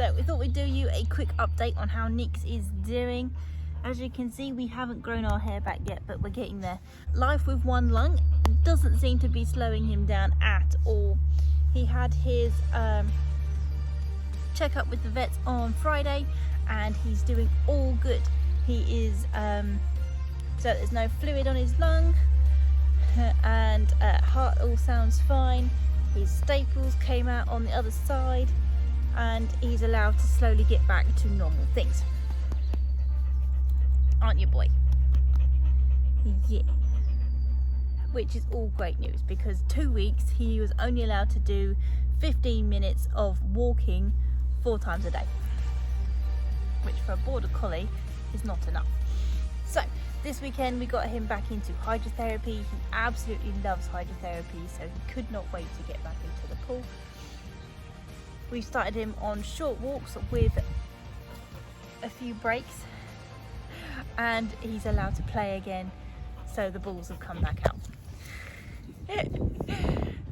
So we thought we'd do you a quick update on how Nix is doing. As you can see, we haven't grown our hair back yet, but we're getting there. Life with one lung doesn't seem to be slowing him down at all. He had his checkup with the vets on Friday and he's doing all good. He is, so there's no fluid on his lung and heart all sounds fine. His staples came out on the other side and he's allowed to slowly get back to normal things. Aren't you, boy? Yeah. Which is all great news, because 2 weeks he was only allowed to do 15 minutes of walking 4 times a day, which for a border collie is not enough. So this weekend we got him back into hydrotherapy. He absolutely loves hydrotherapy, so he could not wait to get back into the pool. We started him on short walks with a few breaks, and he's allowed to play again, so the balls have come back out.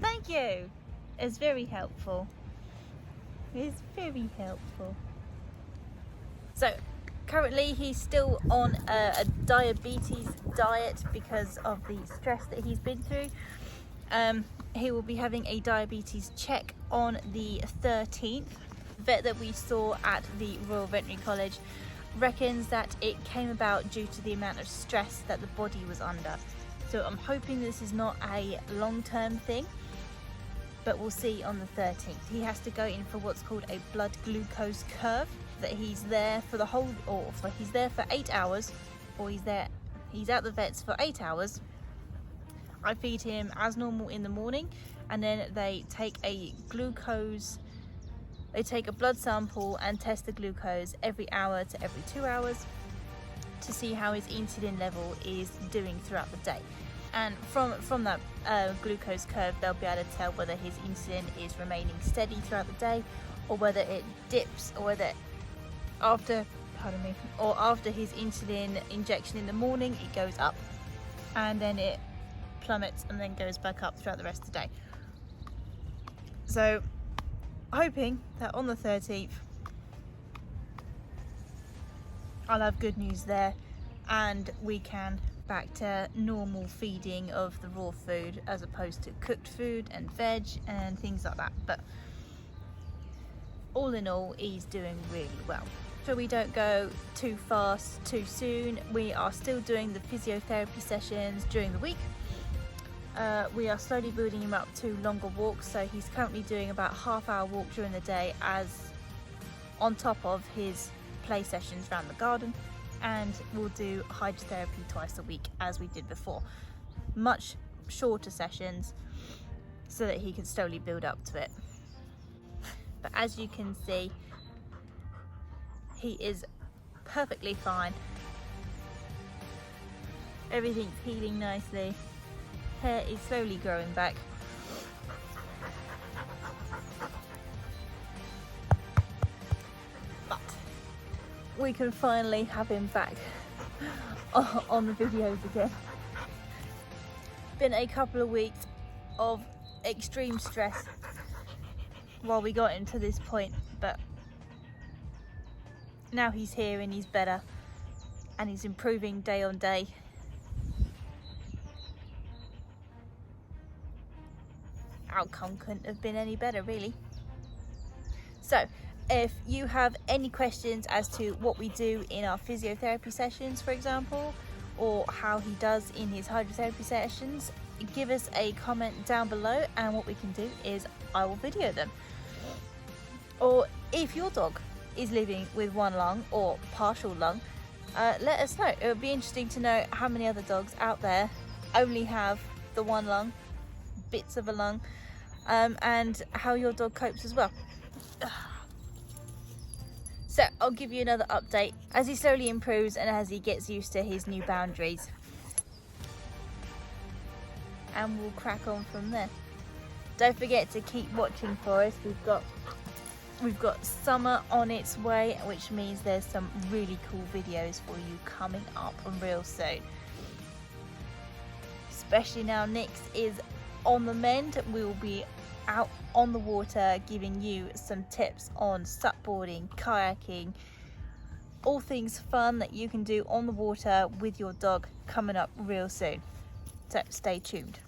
Thank you. It's very helpful. It's very helpful. So currently he's still on a diabetes diet because of the stress that he's been through. He will be having a diabetes check on the 13th. The vet that we saw at the Royal Veterinary College reckons that it came about due to the amount of stress that the body was under. So I'm hoping this is not a long-term thing, but we'll see on the 13th. He has to go in for what's called a blood glucose curve, that he's there for the whole, or he's there for 8 hours, or he's at the vet's for 8 hours. I feed him as normal in the morning, and then they take a blood sample and test the glucose every hour to every 2 hours to see how his insulin level is doing throughout the day. And from that glucose curve, they'll be able to tell whether his insulin is remaining steady throughout the day, or whether it dips, or whether after his insulin injection in the morning it goes up and then it plummets and then goes back up throughout the rest of the day. So hoping that on the 13th I'll have good news there and we can back to normal feeding of the raw food as opposed to cooked food and veg and things like that. But all in all, he's doing really well. So we don't go too fast too soon. We are still doing the physiotherapy sessions during the week. We are slowly building him up to longer walks, so he's currently doing about half-hour walk during the day as on top of his play sessions around the garden, and we'll do hydrotherapy twice a week as we did before. Much shorter sessions so that he can slowly build up to it. But as you can see, he is perfectly fine. Everything's healing nicely. Hair is slowly growing back. But we can finally have him back on the videos again. Been a couple of weeks of extreme stress while we got him to this point, but now he's here and he's better and he's improving day on day. Outcome couldn't have been any better, really. So if you have any questions as to what we do in our physiotherapy sessions, for example, or how he does in his hydrotherapy sessions, give us a comment down below, and what we can do is I will video them. Or if your dog is living with one lung or partial lung, let us know. It would be interesting to know how many other dogs out there only have the one lung, bits of a lung, and how your dog copes as well. So I'll give you another update as he slowly improves and as he gets used to his new boundaries, and we'll crack on from there. Don't forget to keep watching for us. We've got summer on its way, which means there's some really cool videos for you coming up real soon. Especially now Nix is on the mend, we will be out on the water, giving you some tips on supboarding, kayaking, all things fun that you can do on the water with your dog, coming up real soon. So stay tuned.